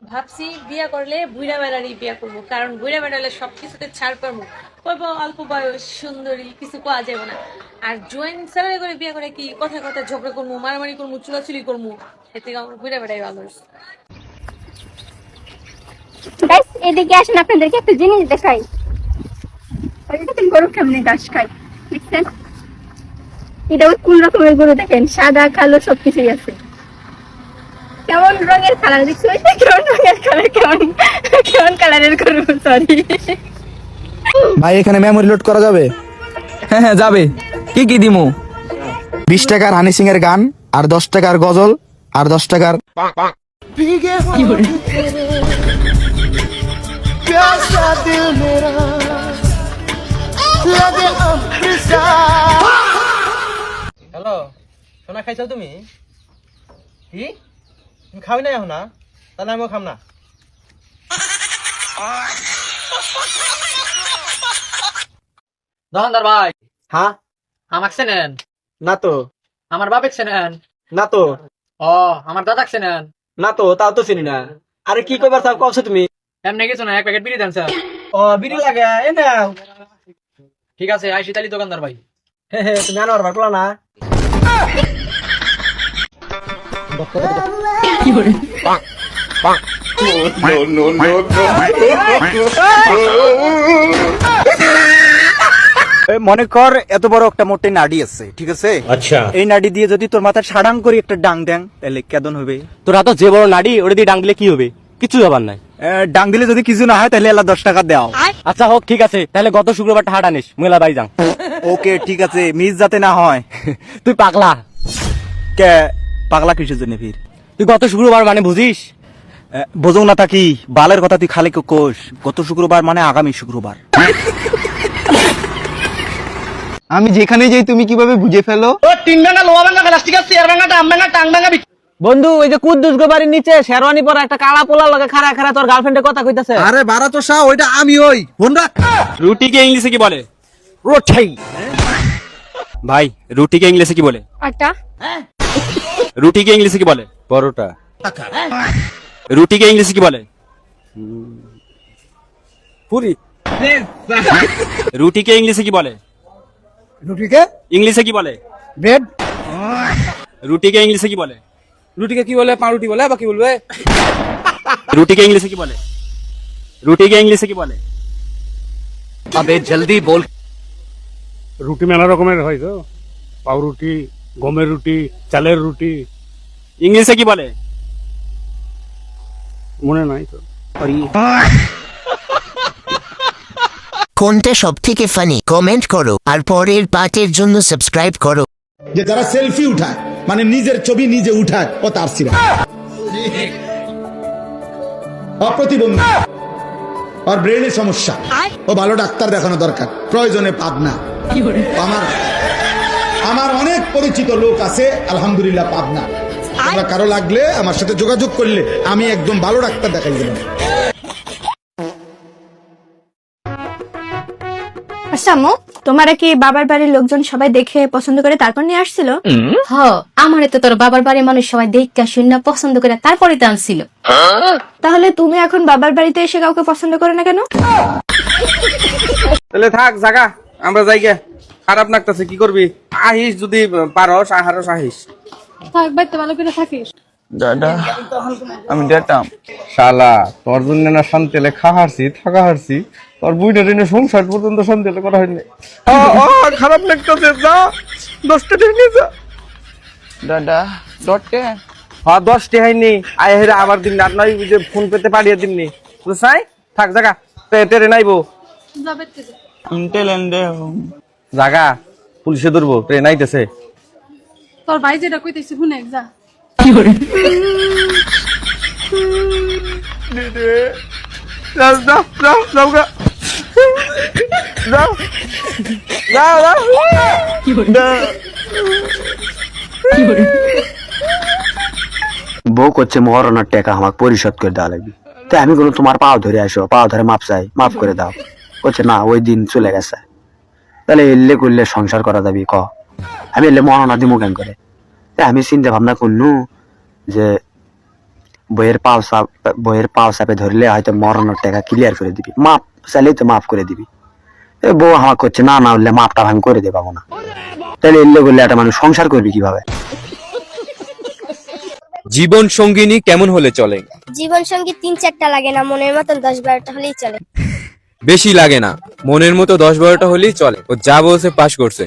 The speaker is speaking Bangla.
ভাবছি বিয়া করলে বুড়া বেড়ারই বিয়া করবো, কারণ বুড়া বেড়ালে সবকিছুতে ছাড় পাবো। কইব অল্প বয়স সুন্দরী, কিছু কোয়া যাবে না। আর জয়েন্ট স্যালারি করে বিয়া করে কি কথা কথা ঝগড়া করবো, মারামারি করবো, চুলাচুলি করবো। এর থেকে আমার বুড়া বেড়াই ভালো হইছে। গাইস এদিকে আসেন, আপনাদেরকে একটা জিনিস দেখাই। ওই দেখেন গরু কেমনে ঘাস খায়, দেখছেন? এটা ওই কোন রকমের গরু দেখেন, সাদা কালো সবকিছুই আছে। কেমন রঙের কালার দেখছি, ওইটা কেমন রঙের কালার, কেমন কেমন কালারের গরু, সরি। ভাই এখানে মেমোরি লোড করা যাবে? হ্যাঁ হ্যাঁ যাবে। কি কি দিমু? 20 টাকার হানি সিং এর গান, আর 10 টাকার গজল, আর 10 টাকার হ্যালো সোনা, খাইছো তুমি? কি তুমি খাবি না এখন? না তাহলে আমিও খাম না। দোকানদার ভাই, হ্যাঁ? আমাকে চেনেন? না তো। আমার বাপেক চেনেন? না তো। ও, আমার দাদাক চেনেন? না তো, তাও তো চিনি না। আরে কি কইবার চাও কওছো তুমি? এমনি কিছু না, এক প্যাকেট বিড়ি দেন স্যার। ও বিড়ি লাগে, এ নাও। ঠিক আছে, আইসি তালি দোকানদার ভাই। হে হে, তুমি আনোয়ার পারলা না? মনে কর এত বড় একটা মোটে নাড়ি আছে, ঠিক আছে? আচ্ছা, এই নাড়ি দিয়ে যদি তোর মাথায় সাডাং করে একটা ডাং দেন, তাহলে কেমন হবে? তোরা তো যে বড় নাড়ি, ওটা দিয়ে ডাং দিলে কি হবে? কিছু ব্যাপার নাই। ডাং দিলে যদি কিছু না হয় তাহলে এলা 10 টাকা দাও। আচ্ছা হোক, ঠিক আছে, তাহলে গত শুক্রবারটা হাট আনিস, মেলা বাই যাং। ওকে ঠিক আছে, মিস যাতে না হয়। তুই পাগলা? কে পাগলা কিসের জন্য ফির? তুই গত শুক্রবার মানে বুঝিস? বোঝো না থাকি, বালের কথা তুই খালি কোষ। গত শুক্রবার মানে আগামী শুক্রবার। আমি যেখানে যাই তুমি কিভাবে বুঝে ফেলো? বন্ধু, ওই যে কুদ্দুস বাড়ির নিচে শেরওয়ানি পরা একটা কালা পোলা লগে খাড়া খাড়া তোর গার্লফ্রেন্ডের কথা কইতাছে। আরে বারা তো শাহ, ওইটা আমি। ওই ফোন রাখ। রুটিকে ইংলিশে কি বলে? রোঠাই। ভাই, রুটিকে ইংলিশে কি বলে? আটা। রুটিকে ইংলিশে কি বলে? পরোটা। রুটিকে ইংলিশে কি বলে? পুরি। রুটিকে ইংলিশে কি বলে? রুটিকে ইংলিশে কি বলে? ব্রেড। রুটিকে ইংলিশে কি বলে? রুটিকে কি বলে? পাউরুটি বলে, আবার কি বলবে? রুটিকে ইংলিশে কি বলে? রুটিকে ইংলিশে কি বলে? আবে জলদি বল। রুটি মেলা রকমের হয় তো, পাউরুটি, গমের রুটি, চালের রুটি। ইংলিশে কি বলে? মনে নাই তো। কোনটা সব থেকে ফানি কমেন্ট করো, আর পরের পার্টের জন্য সাবস্ক্রাইব করো। যে যারা সেলফি উঠায়, মানে নিজের ছবি নিজে উঠায়, ও তারছিরা অপ্রতিবন্ধী, আর ব্রেনের সমস্যা, ও ভালো ডাক্তার দেখানো দরকার, প্রয়োজনে পাবনা। আমার অনেক পরিচিত লোক আছে, আলহামদুলিল্লাহ পাবনা। তোমরা কারো লাগলে আমার সাথে যোগাযোগ করলে আমি একদম ভালো ডাক্তার দেখাই দেবো। আচ্ছা আম্মু, তোমার কি বাবার বাড়ির লোকজন সবাই দেখে পছন্দ করে তারপর নিয়ে আসছিল? হ, আমার তো তোর বাবার বাড়ির মানুষ সবাই দেখা শুনে পছন্দ করে তারপরে তো আনছিল। তাহলে তুমি এখন বাবার বাড়িতে এসে কাউকে পছন্দ করো না কেন? তাহলে থাক জাগা, আমরা যাইগে। খারাপ লাগতেছে, কি করবি? আহিস যদি পারস, আহারস আহিস। থাক ভাই, তো ভালো করে থাকিস। দাদা আমি যেতাম। শালা, তোর জন্য না শান্তিলে খাহারছি, থাকা হারছি, তোর বুইটা টেনে সংসার পর্যন্ত শান্তিলে করা হয়নি। খারাপ লাগতেছে, যা 10 টাকা নিয়ে যা। দাদা 10 টাকা। হ্যাঁ 10 টাকাইনি, আয় হেরে আবার দিন আর নয় যে ফোন পেতে পাঠিয়ে দিননি, বুঝছাই? থাক জাগা, তেরে নাইবো জাগা, পুলিশে ধরবো, ট্রেন আইতেছে। তোর ভাই যেটা কইতেছে শুনে যা। বউ করছে মহারণার টাকা আমাকে পরিশোধ করে দেওয়া লাগবে। তাই আমি বললাম তোমার পাও ধরে আসো, পাও ধরে মাপ চাই, মাফ করে দাও। করছে না, ওই দিন চলে গেছে। তাহলে এলে করলে সংসার করা যাবি ক? আমি এলে মহারণা দিমু কেন করে? আমি চিন্তা ভাবনা করনু যে বইয়ের পাও চাপে ধরলে হয়তো মরানোর টাকা ক্লিয়ার করে দিবি, মাপ চাইলেই তো মাফ করে দিবি। বউ আমার করছে না না হলে মাপটা আমি করে দেবো না, তাহলে এলে করলে একটা মানুষ সংসার করবি কিভাবে? জীবন সঙ্গিনী কেমন হলে চলে? জীবন সঙ্গী 3-4টা লাগে না, মনের মতন 10-12টা হলেই চলে। বেশি লাগে না, মনের মতো 10-12টা হলেই চলে। ও যা বলছে পাস করছে।